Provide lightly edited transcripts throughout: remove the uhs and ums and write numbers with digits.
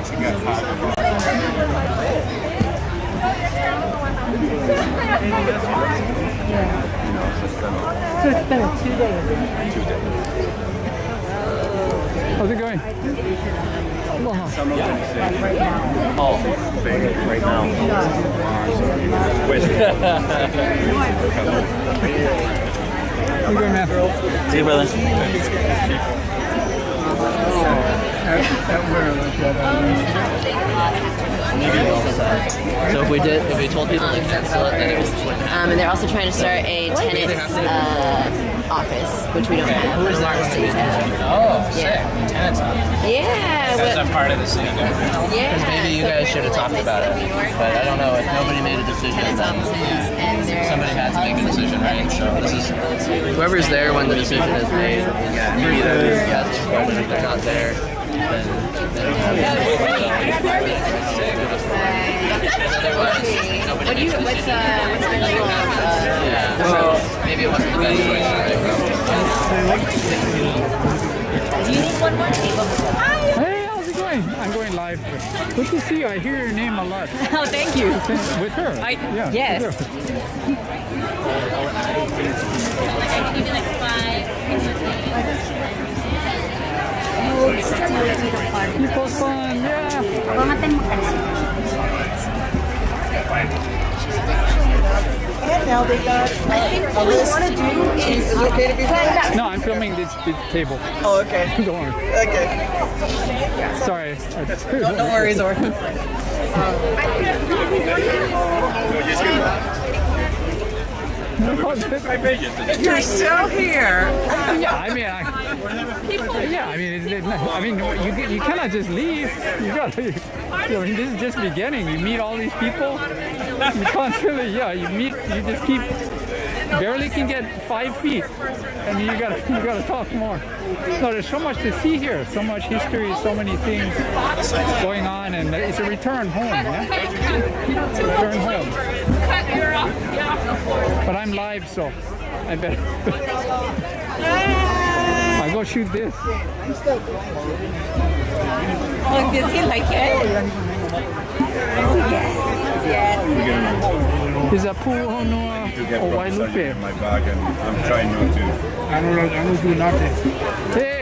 So it's been 2 days. How's it going? Some of them say, oh, right now. How you going, man? See you, brother. So if we told people to cancel it, then it was and they're also trying to start a tenants office, which we don't have. Oh, sick. Tenants office. Yeah. That's a part of the city. Yeah. Because maybe you guys should have talked about it. But I don't know, if nobody made a decision, then somebody had to make a decision, right? So this is, whoever's there when the decision is made, either yes, but if they're not there, then they don't have What's the visual of yeah, so maybe it wasn't the best choice, right? Do you need one more table? Hey, how's it going? I'm going live. Good to see you. I hear your name a lot. Oh, thank you. With her? Yeah. Yes. With her. People fun, yeah. And now they got I think what we want to do is okay to be flat? No, I'm filming this table. Oh, okay. Don't worry. Okay. Sorry. No worries, or. You're still here. Yeah, I mean, you cannot just leave. You got to. This is just beginning. You meet all these people. You constantly, you just keep. Barely can get 5 feet, and you gotta talk more. No, there's so much to see here. So much history. So many things going on, and it's a return home. Yeah, return home. But I'm live, so I better. I go shoot this. Oh, does he like it? Yes. Is a Puhonoa or Wailupe? My bag, and I'm trying not to. I don't do nothing. Hey,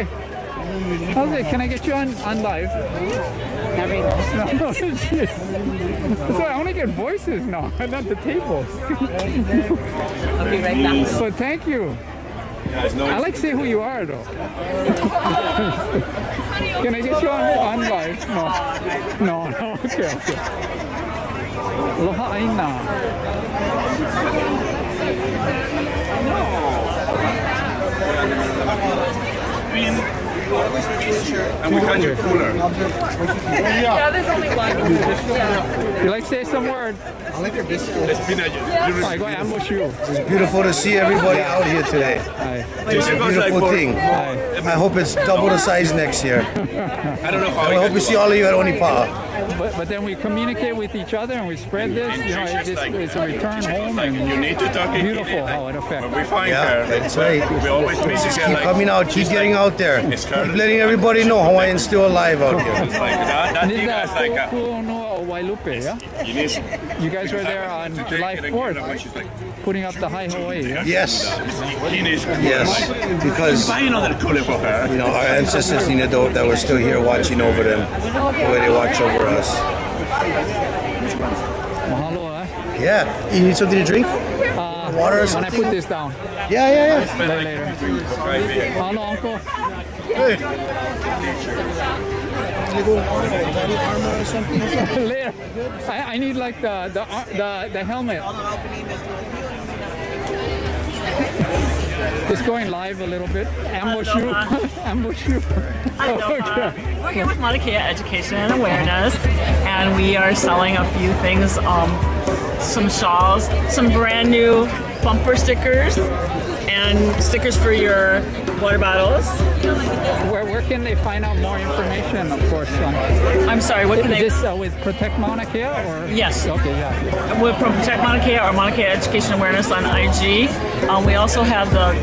how's it? Can I get you on live? Not really. No, so I only get voices now, not the tables. I'll be right back. So thank you. I like to say who you are, though. Can I get you on live? No. Okay. Aloha aina. And we got your cooler. Yeah, there's only one. You like to say some word? I like your biscuit. It's been a I go ambush you. It's beautiful to see everybody out here today. It's a beautiful thing. I hope it's double the size next year. I don't know how I hope we see all of you at Onipa'a. But then we communicate with each other and we spread this. It's a return home, and you need to talk beautiful how it affects. When we find Yeah, her, that's right. we always meet Just again. keep coming out, keep getting out there. Keep letting everybody know Hawaiian's still alive out here. It's like that And thing is is like a, Puhonoa or Wailupe, yeah? you need You guys were there on July 4th, putting up the High Hawaii, yeah? Yes, he needs yes, because buy another cooler for her. you know our ancestors needed that were still here watching over them the way they watch over us. Mahalo, eh? Yeah, you need something to drink? Water or When I something? put this down. Yeah. Later. Mahalo, uncle. Later. I need like the helmet. Just going live a little bit. Ambush you. Ambush you. Okay. We're here with Mauna Kea Education and Awareness, and we are selling a few things, some shawls, some brand new bumper stickers, and stickers for your water bottles. Where can they find out more information, of course? I'm sorry, what can Is they... this with Protect Mauna Kea? Or? Yes. Okay, yeah. We're from Protect Mauna Kea or Mauna Kea Education Awareness on IG. We also have the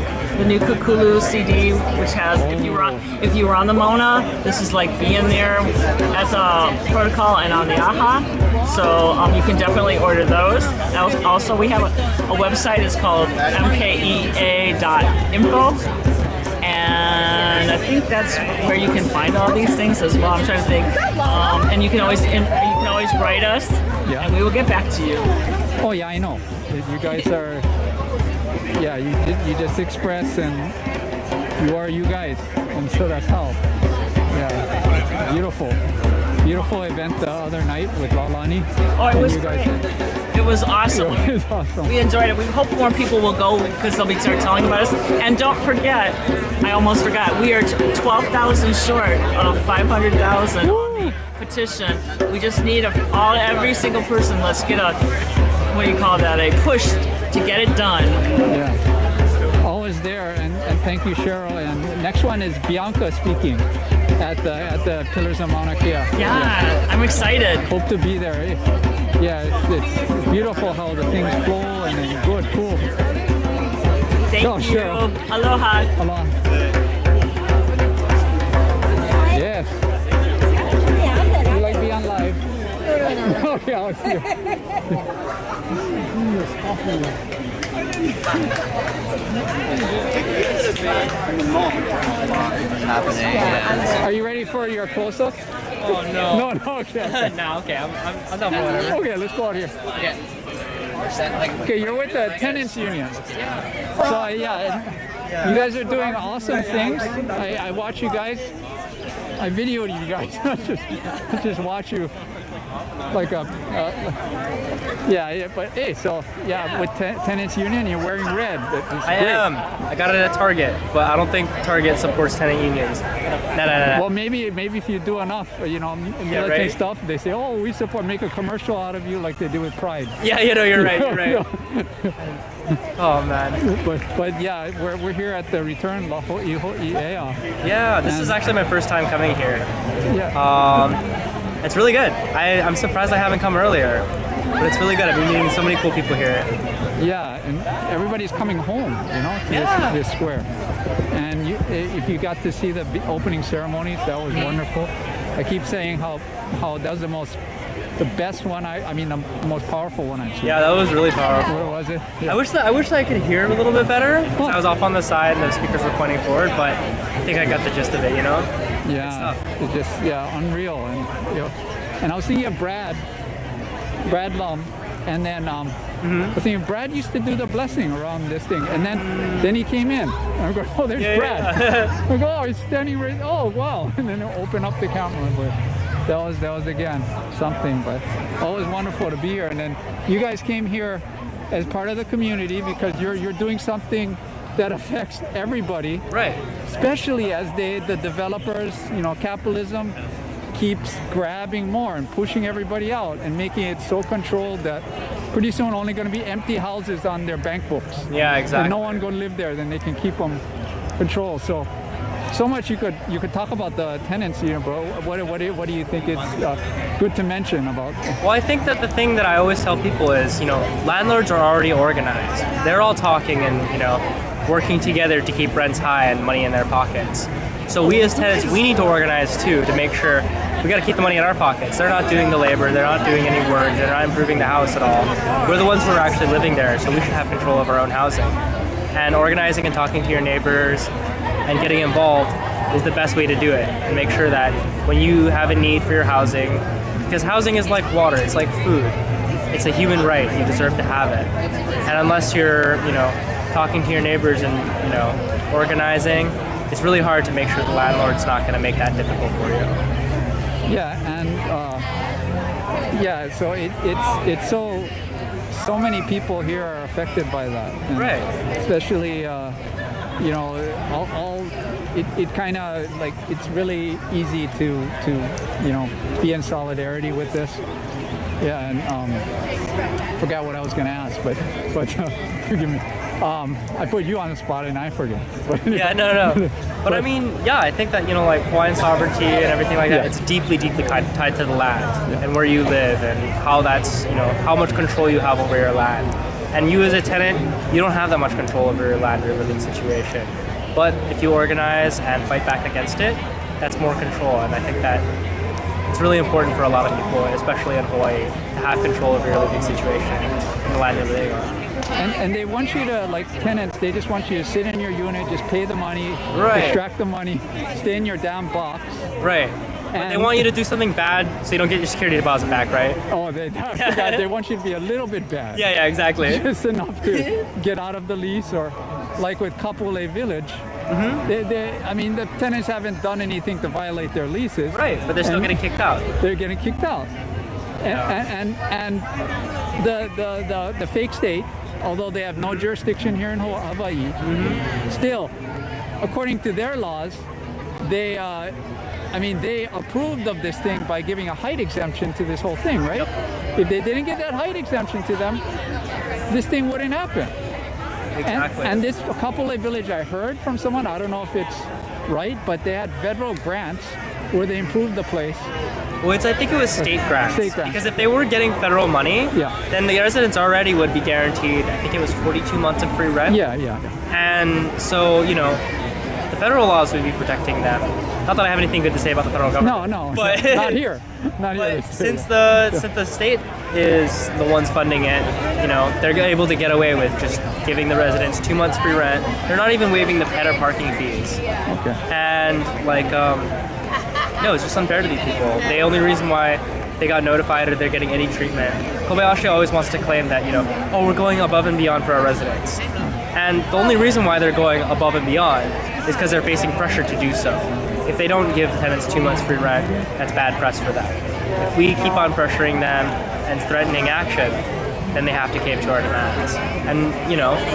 new Kukulu CD, which has if you were on the Mona, this is like being there as a protocol and on the AHA. So you can definitely order those. Also, we have a website. It's called mkea.info. And I think that's where you can find all these things as well. I'm trying to think. And you can always write us, and we will get back to you. Oh yeah, I know. You guys are. Yeah, you just express, and you are you guys, and so that's how. Yeah, beautiful event the other night with Lalani. Oh, it was you guys, great. It was awesome. It was awesome. We enjoyed it. We hope more people will go because they'll be start telling about us. And don't forget, I almost forgot, we are 12,000 short of 500,000 on the petition. We just need every single person. Let's get a push to get it done. Yeah, always there, and thank you, Cheryl. And next one is Bianca speaking at the Pillars of Mauna Kea. Yeah, I'm excited. Hope to be there. Yeah, it's beautiful how the things flow and then good, cool. Thank you. Cheryl. Aloha. Aloha. Yes. You like being on live? Oh yeah, I'll see you. Are you ready for your close-up? Oh no. No, okay. No, okay. I'm done for whatever. Okay, let's go out here. Okay. Okay, you're with the tenants union. So yeah, you guys are doing awesome things. I watch you guys. I videoed you guys. I just watch you like a but hey, so yeah, with tenants union, you're wearing red. I am. I got it at Target, but I don't think Target supports tenant unions. No. Well, maybe if you do enough, militant right. stuff, they say, oh, we support, make a commercial out of you like they do with Pride. Yeah, you're right. You're right. Oh man. But yeah, we're here at the return La Ho'iho'i'ea. Yeah, this is actually my first time coming here. Yeah. It's really good. I'm surprised I haven't come earlier, but it's really good. I've been meeting so many cool people here. Yeah, and everybody's coming home, to this square. And if you got to see the opening ceremonies, that was wonderful. I keep saying how that was the best one. The most powerful one I've seen. Yeah, that was really powerful. Where was it? Yeah. I wish I could hear it a little bit better. I was off on the side and the speakers were pointing forward, but I think I got the gist of it, Yeah, it's just unreal, and I was thinking of Brad Lum, and then I was thinking Brad used to do the blessing around this thing, and then he came in. And I go, oh, there's Brad. Yeah. I go, oh, he's standing right. Oh, wow! And then open up the camera, but that was again something. But always wonderful to be here. And then you guys came here as part of the community because you're doing something that affects everybody, Right. especially as the developers, capitalism keeps grabbing more and pushing everybody out and making it so controlled that pretty soon only going to be empty houses on their bank books. Yeah, exactly. And no one going to live there, then they can keep them controlled. So much you could talk about the tenants, bro. What do you think it's good to mention about? Well, I think that the thing that I always tell people is, landlords are already organized. They're all talking and, working together to keep rents high and money in their pockets. So we as tenants, we need to organize too to make sure we got to keep the money in our pockets. They're not doing the labor, they're not doing any work, they're not improving the house at all. We're the ones who are actually living there, so we should have control of our own housing. And organizing and talking to your neighbors and getting involved is the best way to do it, and make sure that when you have a need for your housing, because housing is like water, it's like food, it's a human right, you deserve to have it. And unless you're, talking to your neighbors and, organizing, it's really hard to make sure the landlord's not going to make that difficult for you. Yeah, and so it's so many people here are affected by that. And Right. Especially, it kind of like it's really easy to be in solidarity with this. Yeah, and forgot what I was going to ask, but forgive me. I put you on the spot and I forget. But Yeah, no. But I mean, yeah, I think that, like Hawaiian sovereignty and everything like that, Yeah. it's deeply tied to the land and where you live and how that's, how much control you have over your land. And you as a tenant, you don't have that much control over your land or your living situation. But if you organize and fight back against it, that's more control. And I think that it's really important for a lot of people, especially in Hawaii, to have control over your living situation and the land you're living on. And they want you to, like tenants, they just want you to sit in your unit, just pay the money, Right. extract the money, stay in your damn box. Right. But they want you to do something bad so you don't get your security deposit back, right? Oh, I forgot, they want you to be a little bit bad. Yeah, exactly. Just enough to get out of the lease, or like with Kapolei Village. I mean, the tenants haven't done anything to violate their leases. Right, but they're still getting kicked out. They're getting kicked out. And the fake state, although they have no jurisdiction here in Hawaii, still, according to their laws, they approved of this thing by giving a height exemption to this whole thing, right? If they didn't get that height exemption to them, this thing wouldn't happen. Exactly. And this Kapolei Village, I heard from someone, I don't know if it's right, but they had federal grants where they improved the place. Well, I think it was state grants. State grants. Because if they were getting federal money, Yeah. then the residents already would be guaranteed, I think it was 42 months of free rent. Yeah. And so, the federal laws would be protecting them. Not that I have anything good to say about the federal government. No, But not here. Not here. But since the state is the ones funding it, they're able to get away with just giving the residents 2 months free rent. They're not even waiving the pet or parking fees. Okay. And no, it's just unfair to these people. The only reason why they got notified or they're getting any treatment, Kobayashi always wants to claim that, we're going above and beyond for our residents. And the only reason why they're going above and beyond is because they're facing pressure to do so. If they don't give the tenants 2 months free rent, that's bad press for them. If we keep on pressuring them and threatening action, then they have to cave to our demands. And,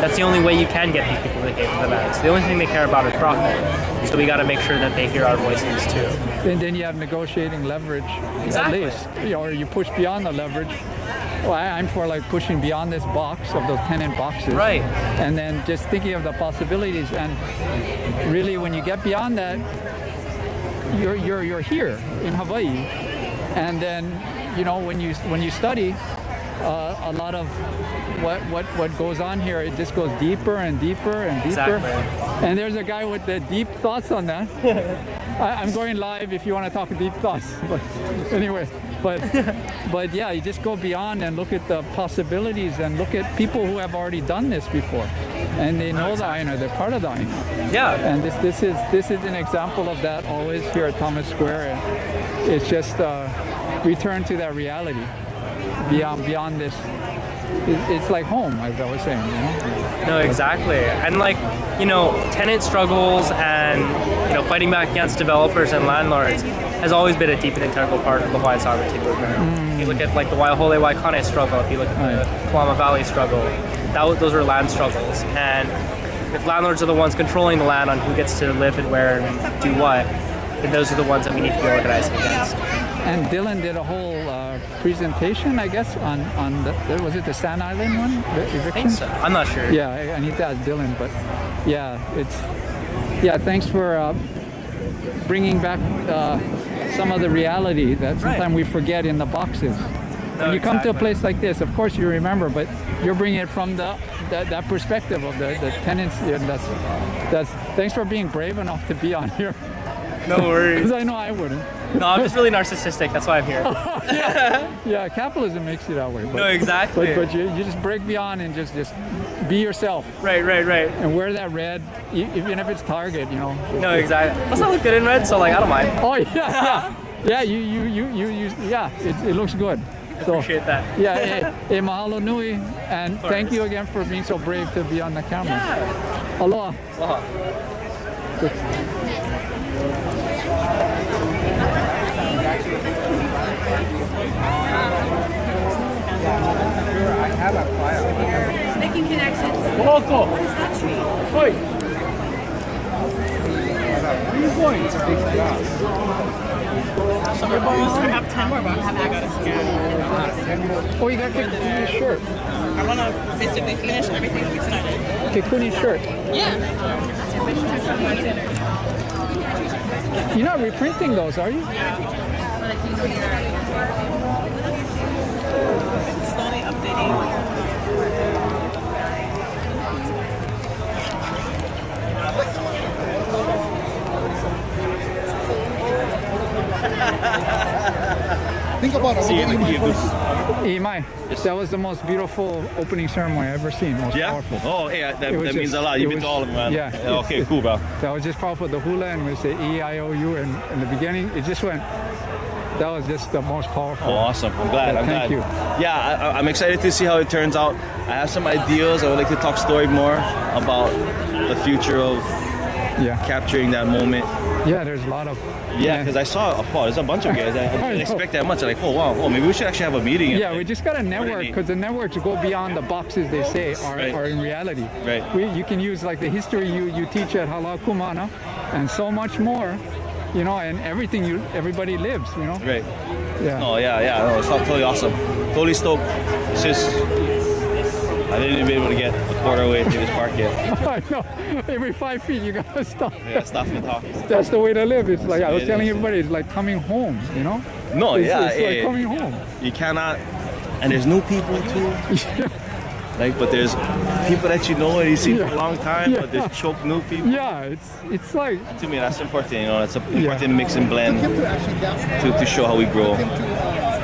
that's the only way you can get these people to cave to the demands. The only thing they care about is profit. So we got to make sure that they hear our voices too. And then you have negotiating leverage, Exactly. at least. Or you push beyond the leverage. Well, I'm for like pushing beyond this box of those tenant boxes. Right. And then just thinking of the possibilities. And really, when you get beyond that, you're here in Hawaii. And then, when you study, a lot of what goes on here, it just goes deeper and deeper and deeper. Exactly. And there's a guy with the deep thoughts on that. I'm going live if you want to talk deep thoughts. But anyway, but yeah, you just go beyond and look at the possibilities and look at people who have already done this before, and they know the Aina, they're part of the Aina. Yeah. And this is an example of that always here at Thomas Square, and it's just return to that reality. Beyond this, it's like home, as I was saying. No, exactly. And tenant struggles and fighting back against developers and landlords has always been a deep and integral part of the Hawaiian sovereignty movement. If you look at the Waiahole Waikane struggle, if you look at the Kalama Valley struggle, those are land struggles. And if landlords are the ones controlling the land on who gets to live and where and do what, then those are the ones that we need to be organizing against. And Dylan did a whole presentation, I guess, on was it the Sand Island one? The eviction? I think so. I'm not sure. Yeah, I need to ask Dylan, but thanks for bringing back some of the reality that sometimes we forget in the boxes. When you come to a place like this, of course you remember, but you're bringing it from that perspective of the tenants. And that's thanks for being brave enough to be on here. No worries. Because I know I wouldn't. No, I'm just really narcissistic. That's why I'm here. Yeah, capitalism makes you that way. But, No, exactly. But you just break beyond and just be yourself. Right. And wear that red, even if it's Target, No, exactly. Plus, I look good in red, so I don't mind. Oh yeah. It looks good. So, Appreciate that. Yeah, mahalo nui, and thank you again for being so brave to be on the camera. Yeah. Aloha. Making connections. Moku. What is that tree? Oi. Where are you going? summer balls. I have 10 more boxes I gotta scan. Oh, you got Kikuni's shirt. I wanna basically finish everything we started. Kikuni's shirt. Yeah. You're not reprinting those, are you? Slowly updating. Think about it. Imai, that was the most beautiful opening ceremony I've ever seen. Most Yeah? powerful. Oh, yeah, that It was means just- a lot. it You've been was- to all of them, man. yeah, Okay, cool, bro. That was just powerful. The hula and we say E-I-O-U and in the beginning, it just went, that was just the most powerful. Oh, awesome. I'm glad. Yeah, I'm thank glad. you. Yeah, I'm excited to see how it turns out. I have some ideas. I would like to talk story more about the future of Yeah, capturing that moment. yeah, there's a lot of... Yeah, because I saw there's a bunch of guys. I didn't know. expect that much. I'm like, oh, wow. Oh, maybe we should actually have a meeting. Yeah, we just got a network neat. because the networks go beyond the boxes they say Right. are in reality. Right. You can use like the history you teach at Halal Kumana and so much more, you know, and everything everybody lives, you know. Right. Yeah. Oh, yeah. No, it's totally awesome. Totally stoked. It's just, I didn't even be able to get a quarter way through this park yet. I know. Every 5 feet you gotta stop. Yeah, stop and talk. That's the way to live. It's like I was It telling is. everybody, it's like coming home, you know. No, It's, yeah. it's like coming home. You cannot, and there's new people too. Like, but there's people that you know and you see for a long time, but there's choke new people. Yeah, it's like To me, that's important. You know, it's an important mix and blend to show how we grow.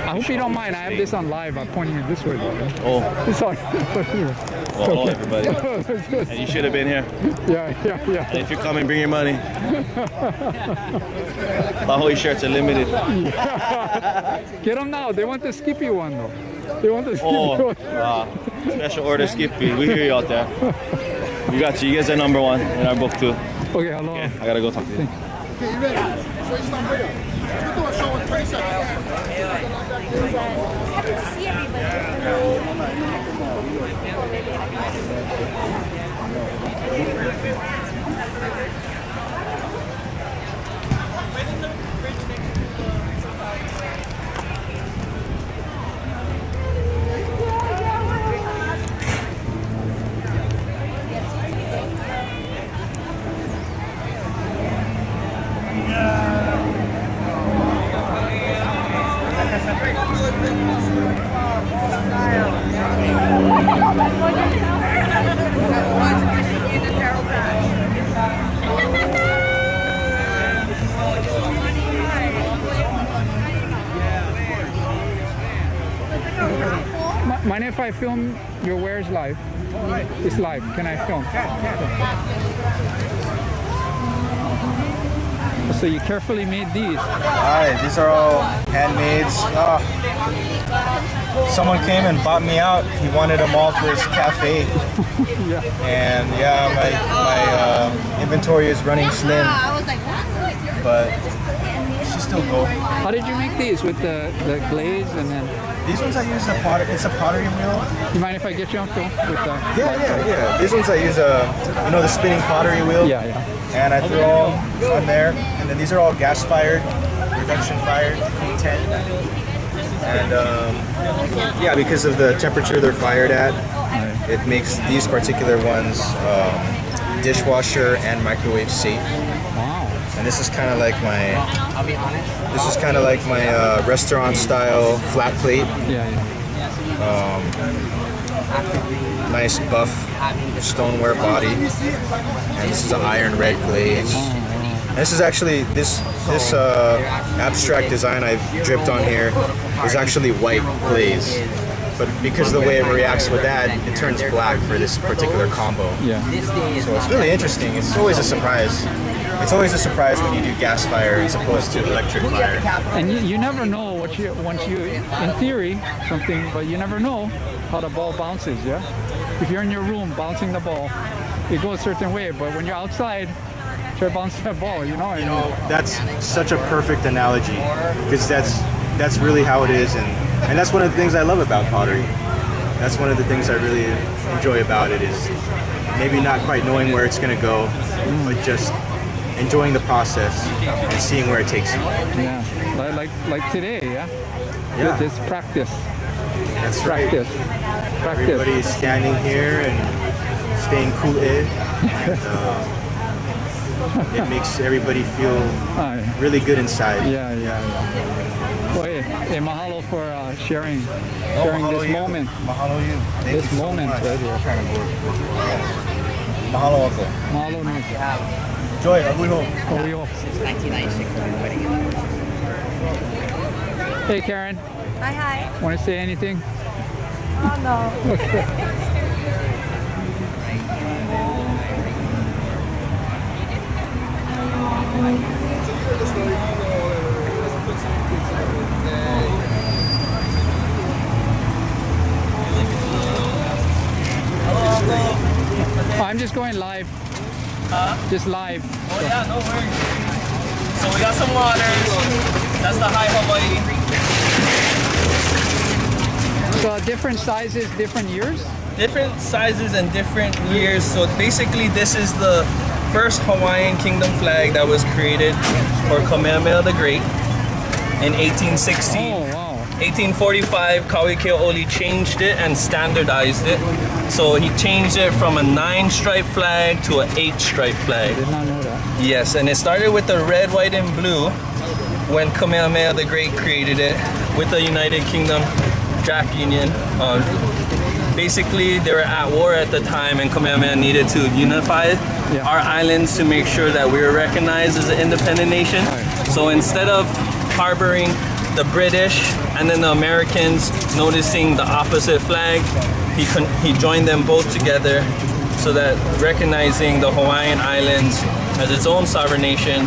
I hope you don't mind. I have this on live. I'm pointing it this way. Oh, It's on. well, hello everybody. And you should have been here. yeah. And if you're coming, bring your money. Bahoy shirts are limited. Get them now. They want the Skippy one though. They want the Skippy Oh, one. special order Skippy. We hear you out there. We got you. You guys are number one in our book too. Okay, hello. Okay, I gotta go talk to you. Mind if I film your wares live? It's live. Can I film? So you carefully made these. Alright, these are all handmades. Someone came and bought me out. He wanted them all for his cafe. And yeah, my inventory is running slim. But it should still go. How did you make these with the glaze and then? These ones I use it's a pottery wheel. You mind if I get you on film with the? Yeah. These ones I use the spinning pottery wheel. Yeah. And I threw all on there. And then these are all gas fired, reduction fired, P10. And yeah, because of the temperature they're fired at, it makes these particular ones dishwasher and microwave safe. Wow. And this is kind of like my restaurant style flat plate. Yeah. Nice buff stoneware body. And this is an iron red glaze. And this is actually this abstract design I dripped on here is actually white glaze. But because of the way it reacts with that, it turns black for this particular combo. Yeah. So it's really interesting. It's always a surprise. It's always a surprise when you do gas fire as opposed to electric fire. And you never know once you, in theory, something, but you never know how the ball bounces, yeah? If you're in your room bouncing the ball, it goes a certain way, but when you're outside, try to bounce that ball, you know? That's such a perfect analogy because that's really how it is, and that's one of the things I love about pottery. That's one of the things I really enjoy about it is maybe not quite knowing where it's going to go, but just enjoying the process and seeing where it takes you. Yeah, like today, yeah? Yeah. Just practice. That's Practice. right. Practice. Everybody is standing here and staying cool, and it makes everybody feel really good inside. Yeah. Well, hey, mahalo for sharing mahalo this you. moment. Mahalo you. Thank This you so moment much. right here. Mahalo ako. Mahalo no. Joy, abuho. Oyo. Hey Karen, Hi. want to say anything? Oh no. I'm just going live. Just live. Oh yeah, no worries. So we got some waters. That's the high Hawaii. So different sizes, different years? Different sizes and different years. So basically this is the first Hawaiian kingdom flag that was created for Kamehameha the Great in 1816. Oh, wow. 1845, Kauikeaoli changed it and standardized it. So he changed it from a 9-stripe flag to an 8-stripe flag. Did not know that. Yes, and it started with the red, white, and blue when Kamehameha the Great created it with the United Kingdom Jack Union. Basically, they were at war at the time, and Kamehameha needed to unify our islands to make sure that we were recognized as an independent nation. So instead of harboring the British and then the Americans noticing the opposite flag, he joined them both together so that recognizing the Hawaiian Islands as its own sovereign nation,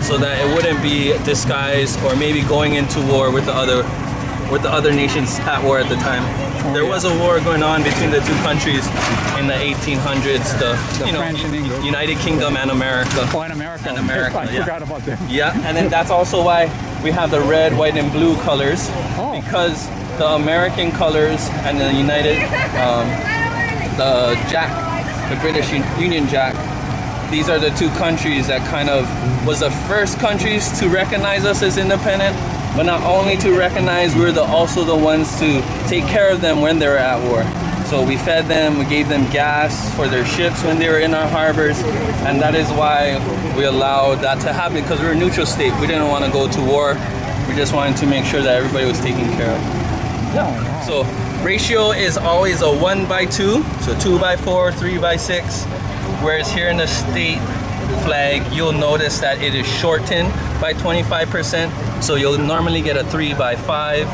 so that it wouldn't be disguised or maybe going into war with the other nations at war at the time. There was a war going on between the two countries in the 1800s, the French and English. United Kingdom and America. Oh, and America. And America, I forgot about them. Yeah, and then that's also why we have the red, white, and blue colors, because the American colors and the United, the Jack, the British Union Jack, these are the two countries that kind of was the first countries to recognize us as independent, but not only to recognize, we're also the ones to take care of them when they were at war. So we fed them, we gave them gas for their ships when they were in our harbors, and that is why we allowed that to happen, because we're a neutral state. We didn't want to go to war. We just wanted to make sure that everybody was taken care of. Yeah. So ratio is always a 1:2, so 2:4, 3:6. Whereas here in the state flag, you'll notice that it is shortened by 25%. So you'll normally get a 3:5,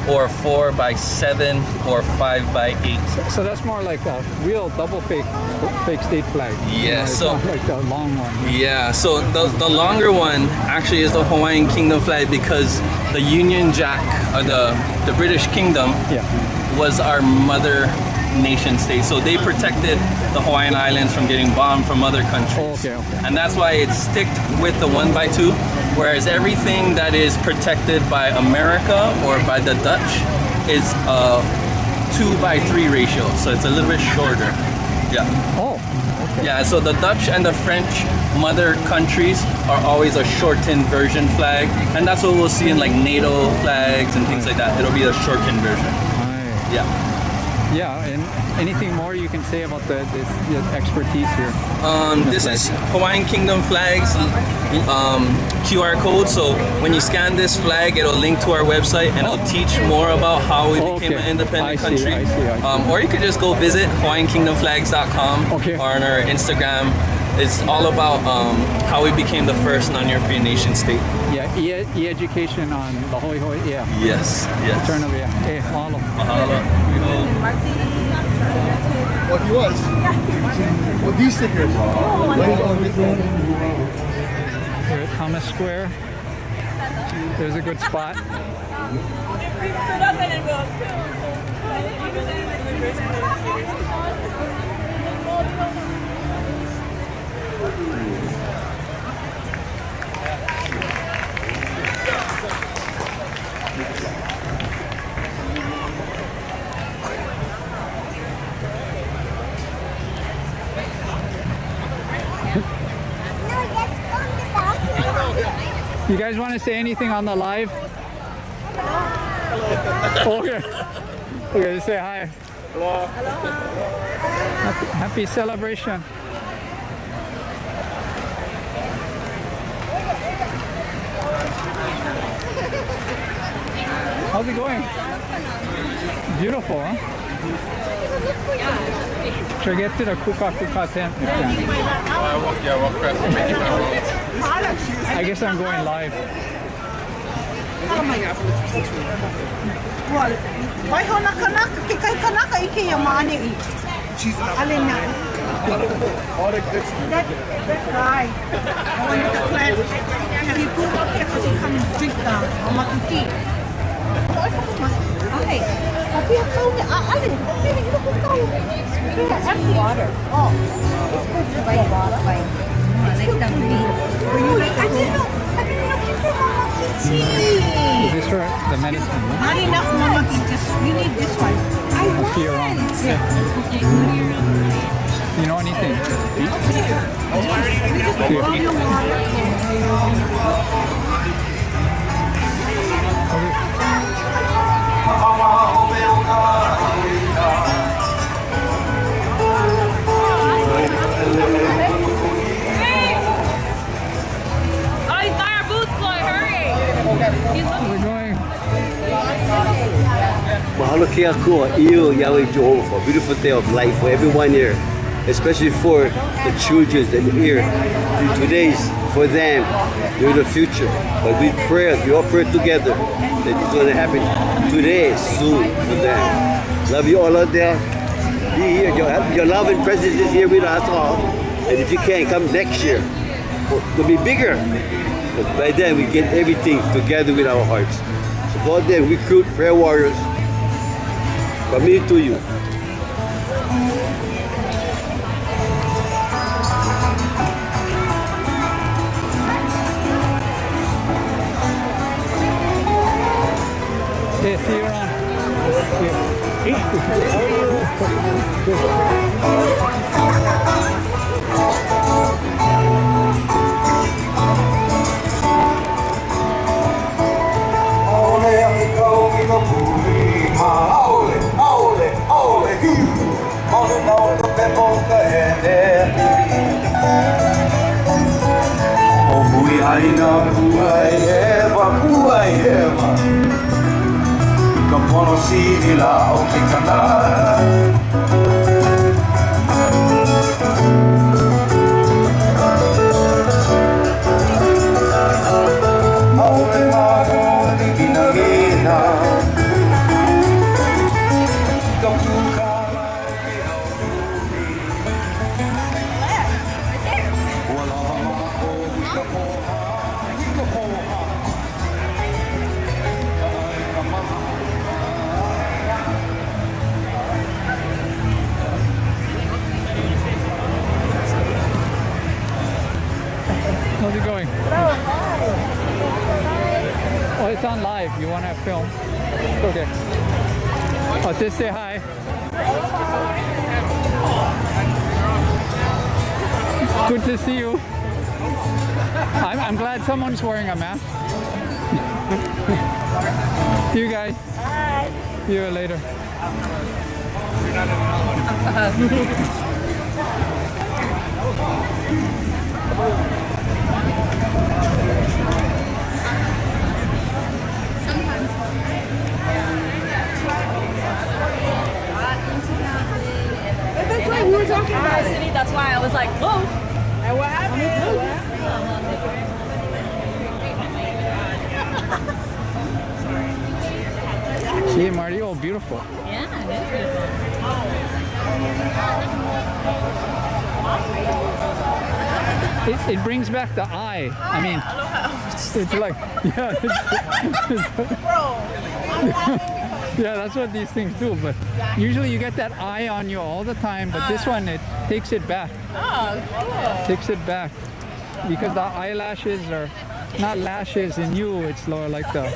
or 4:7, or 5:8. So that's more like a real double fake state flag. Yeah, It's so not like the long one. yeah, so the longer one actually is the Hawaiian Kingdom flag, because the Union Jack, or the British Kingdom, was our mother nation state. So they protected the Hawaiian Islands from getting bombed from other countries. Okay. And that's why it's sticked with the 1:2, whereas everything that is protected by America or by the Dutch is a 2:3 ratio. So it's a little bit shorter. Yeah. Oh. Okay. Yeah, so the Dutch and the French mother countries are always a shortened version flag, and that's what we'll see in like NATO flags and things like that. It'll be a shortened version. Yeah. Yeah, and anything more you can say about this expertise here? This is Hawaiian Kingdom flags QR code. So when you scan this flag, it'll link to our website and it'll teach more about how we became an independent country. I see. Or you could just go visit HawaiianKingdomFlags.com or on our Instagram. It's all about how we became the first non-European nation state. Yeah, e-education on the hoi hoi, yeah. Yes. Eternally, yeah. Hey, mahalo. Mahalo. What he was? Well, these stickers. Here at Thomas Square. There's a good spot. You guys want to say anything on the live? Okay. Okay, just say hi. Hello. Happy celebration. How's it going? Beautiful, huh? Should I get to the kuka tent? I guess I'm going live. That's right. I want you to plant. He put up here because he comes drink the okay. Tapi ako ni alin. Pili ko ko tao. Kaya empty water. Oh. It's good to buy water. Like the green. I didn't know. Is this for the medicine? Not enough, Mama. You need this one. I want. Yeah. You know anything? Mahalo ke akua, iyo Yahweh Jehovah, for a beautiful day of life for everyone here, especially for the children that are here. Today's for them, they're the future. But we pray, we all pray together that it's going to happen today, soon for them. Love you all out there. Be here. Your love and presence is here with us all. And if you can, come next year. It'll be bigger. But by then, we get everything together with our hearts. Support them, recruit prayer warriors. From me to you. Okay, see you around. Kapono sila o kikana Maule mago di ginagina Kapuka How's it going? Oh, it's on live. You want to film? Okay. Oh, just say hi. Good to see you. I'm glad someone's wearing a mask. See you guys. Bye. See you later. That's why we were talking about city. That's why I was like, whoa. And what happened? See, Marty, oh, beautiful. Yeah, it is beautiful. It brings back the eye. I mean, it's like, yeah. Yeah, that's what these things do. But usually you get that eye on you all the time. But this one, it takes it back. Oh, cool. Takes it back. Because the eyelashes are not lashes in you. It's more like the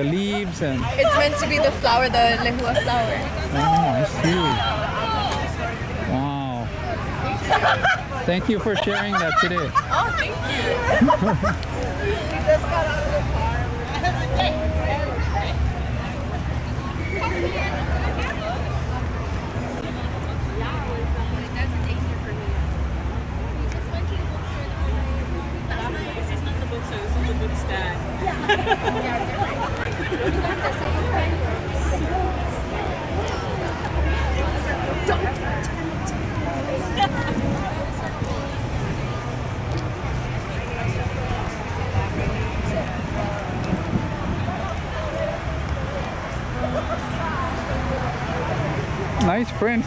leaves and. It's meant to be the flower, the lehua flower. Oh, I see. Wow. Thank you for sharing that today. Oh, thank Nice print.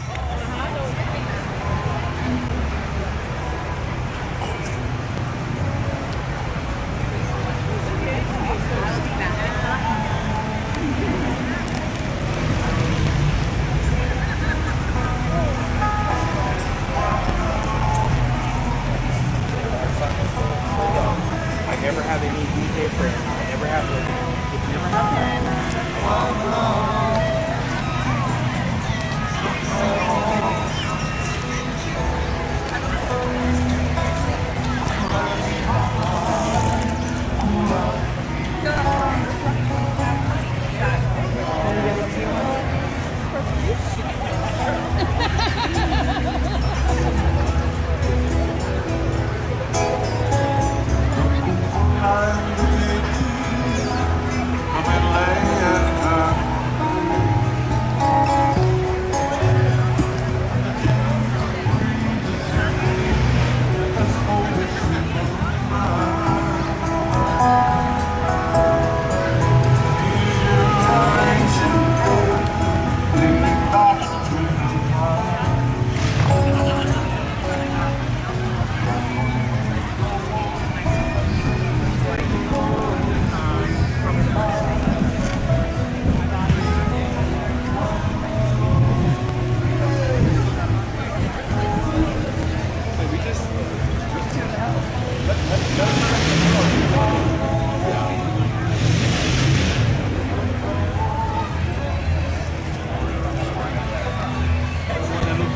I never have any DJ friends. I never have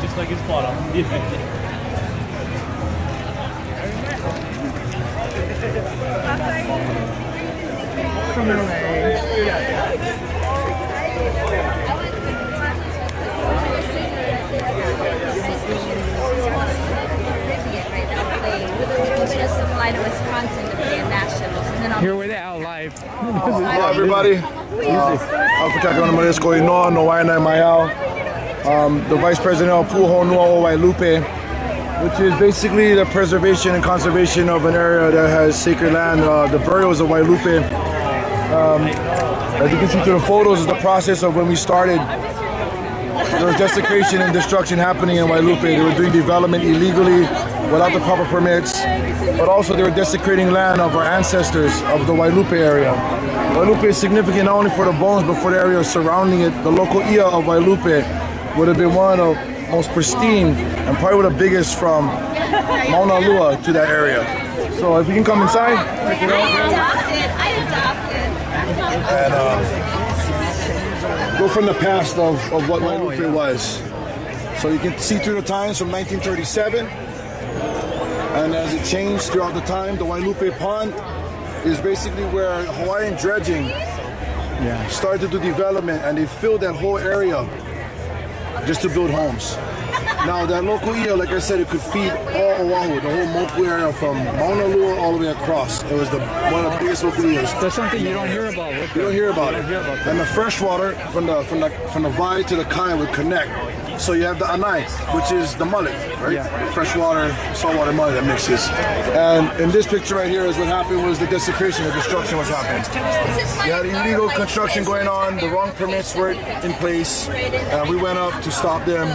Just like his bottom. From Fly to Wisconsin to play in nationals, and then I'll Here with Al live. Hello everybody. Ahupua Kona Marisko Inoa, Noaina Mayao. The Vice President of Puho Nua Wailupe, which is basically the preservation and conservation of an area that has sacred land, the burials of Wailupe. As you can see through the photos, is the process of when we started. There was desecration and destruction happening in Wailupe. They were doing development illegally without the proper permits, but also they were desecrating land of our ancestors of the Wailupe area. Wailupe is significant not only for the bones, but for the area surrounding it. The local ia of Wailupe would have been one of the most pristine and probably one of the biggest from Mauna Lua to that area. So if you can come inside, check it out. I adopted. And go from the past of what Wailupe was. So you can see through the times from 1937, and as it changed throughout the time, the Wailupe Pond is basically where Hawaiian dredging started to do development, and they filled that whole area just to build homes. Now that local ia, like I said, it could feed all Oahu, the whole Moku area from Mauna Lua all the way across. It was one of the biggest local ias. That's something you don't hear about. You don't hear about it. And the fresh water from the vai to the kai would connect. So you have the anai, which is the mullet, right? The freshwater, saltwater mullet that mixes. And in this picture right here is what happened was the desecration, the destruction was happening. You had illegal construction going on, the wrong permits were in place, and we went up to stop them,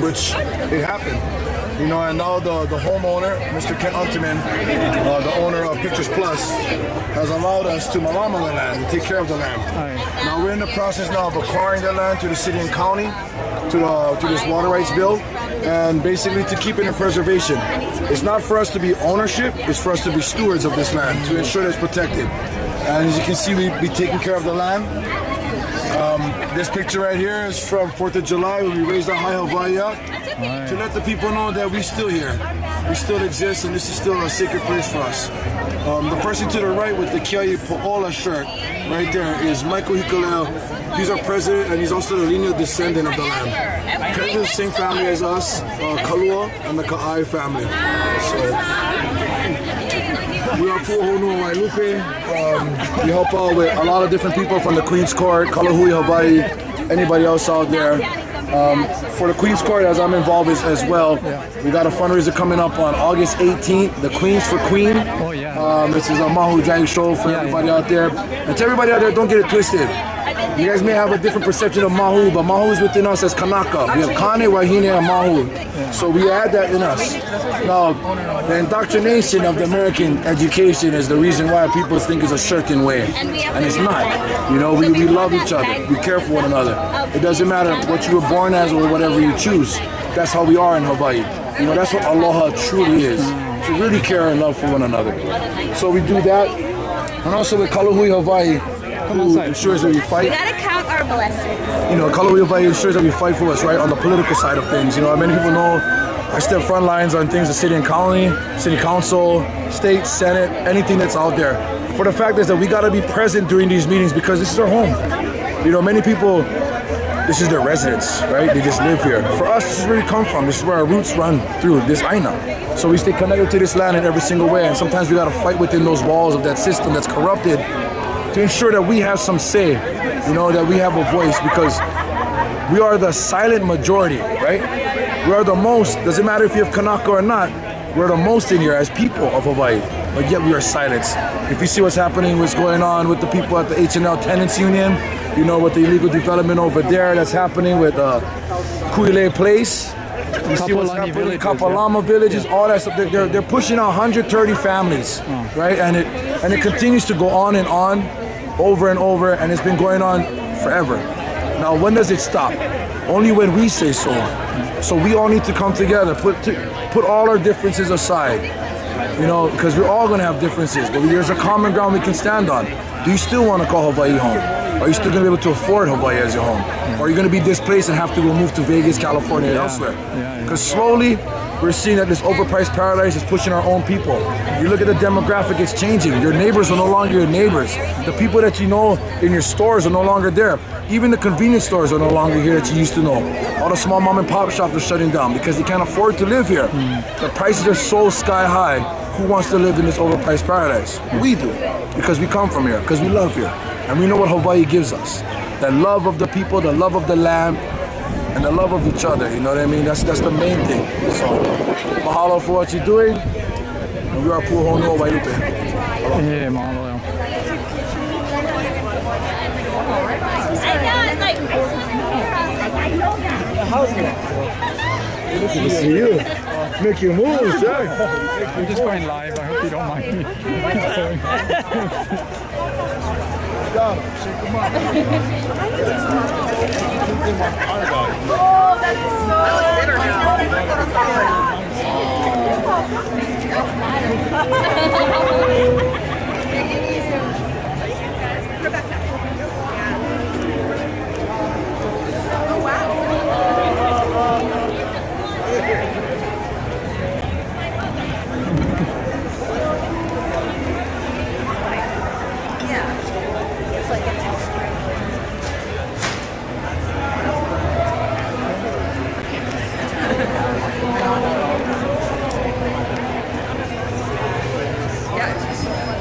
which it happened. You know, and now the homeowner, Mr. Ken Unterman, the owner of Pictures Plus, has allowed us to malama the land, to take care of the land. Now we're in the process now of acquiring the land to the city and county, to this water rights bill, and basically to keep it in preservation. It's not for us to be ownership, it's for us to be stewards of this land, to ensure that it's protected. And as you can see, we've been taking care of the land. This picture right here is from 4th of July when we raised our high Hawaii up to let the people know that we're still here. we still exist, and this is still a sacred place for us. The person to the right with the Kiai Po'ola shirt right there is Michael Hikaleo. He's our president, and he's also the lineal descendant of the land. Kind of the same family as us, Kalua and the Ka'ai family. So, we are Pu'ohonua Wailupe. We help out with a lot of different people from the Queen's Court, Kalahui, Hawaii, anybody else out there. For the Queen's Court, as I'm involved as well, we got a fundraiser coming up on August 18th, the Queens for Queen. Oh, yeah. This is a Mahu Drag show for everybody out there. And to everybody out there, don't get it twisted. You guys may have a different perception of Mahu, but Mahu is within us as Kanaka. We have Kane, Wahine, and Mahu. So we add that in us. Now, the indoctrination of the American education is the reason why people think it's a certain way. And it's not. You know, we love each other. We care for one another. It doesn't matter what you were born as or whatever you choose. That's how we are in Hawaii. You know, that's what aloha truly is. To really care and love for one another. So we do that. And also with Kalahui Hawaii, who ensures that we fight. We gotta count our blessings. You know, Kalahui Hawaii ensures that we fight for what's right on the political side of things. You know, many people know I step front lines on things the city and county, city council, state, senate, anything that's out there. For the fact is that we gotta be present during these meetings because this is our home. You know, many people, this is their residence, right? They just live here. For us, this is where we come from. This is where our roots run through, this aina. So we stay connected to this land in every single way. And sometimes we gotta fight within those walls of that system that's corrupted to ensure that we have some say, you know, that we have a voice, because we are the silent majority, right? We are the most, doesn't matter if you have Kanaka or not, we're the most in here as people of Hawaii, but yet we are silenced. If you see what's happening, what's going on with the people at the H&L Tenants Union, you know, with the illegal development over there that's happening with Kuilei Place, you see what's happening in Kapalama villages, all that stuff. They're pushing out 130 families, right? And it continues to go on and on, over and over, and it's been going on forever. Now, when does it stop? Only when we say so. So we all need to come together, put all our differences aside, you know, because we're all gonna have differences, but there's a common ground we can stand on. Do you still want to call Hawaii home? Are you still gonna be able to afford Hawaii as your home? Or are you gonna be displaced and have to go move to Vegas, California, and elsewhere? Because slowly, we're seeing that this overpriced paradise is pushing our own people. You look at the demographic, it's changing. Your neighbors are no longer your neighbors. The people that you know in your stores are no longer there. Even the convenience stores are no longer here that you used to know. All the small mom and pop shops are shutting down because they can't afford to live here. The prices are so sky high. Who wants to live in this overpriced paradise? We do, because we come from here, because we love here. And we know what Hawaii gives us. The love of the people, the love of the land, and the love of each other, you know what I mean? That's the main thing. So, mahalo for what you're doing. And we are Pu'ohonua Wailupe. Yeah, mahalo. Good to see you. Making moves, eh? We're just going live. I hope you don't mind me. Shake them up. Oh, that's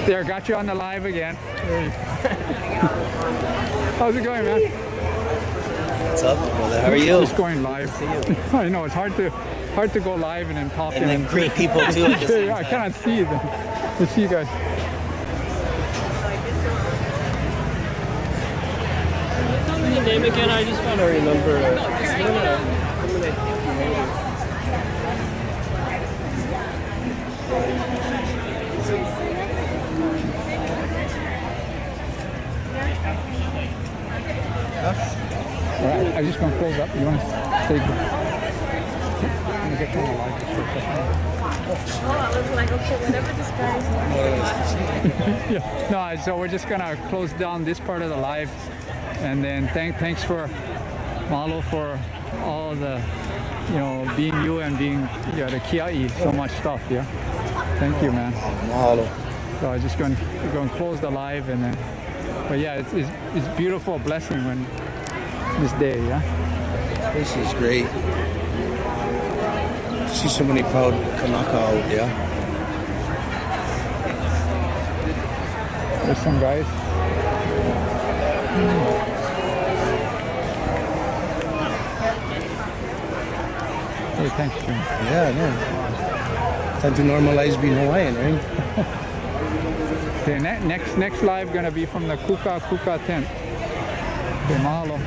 There, got you on the live again. How's it going, man? What's up, brother? How are you? Just going live. I know it's hard to go live and then pop in. And then greet people too. Yeah, I cannot see them. I see you guys. Tell me your name again. I just want to remember. Alright, I'm just gonna close up. You wanna take I'm gonna get kind of live. Oh, I was like, okay, whatever this guy is. Yeah. No, so we're just gonna close down this part of the live, and then thanks for Mahalo for all the being you and being the kiai, so much stuff. Yeah. Thank you, man. Mahalo. So I'm just going to close the live and then. But yeah, it's beautiful, blessing when this day. Yeah. This is great. See so many proud Kanaka out there. There's some guys. Hey, thanks, Jim. Yeah, no. Time to normalize being Hawaiian, right? Okay, next live gonna be from the Kuka tent. Okay, mahalo.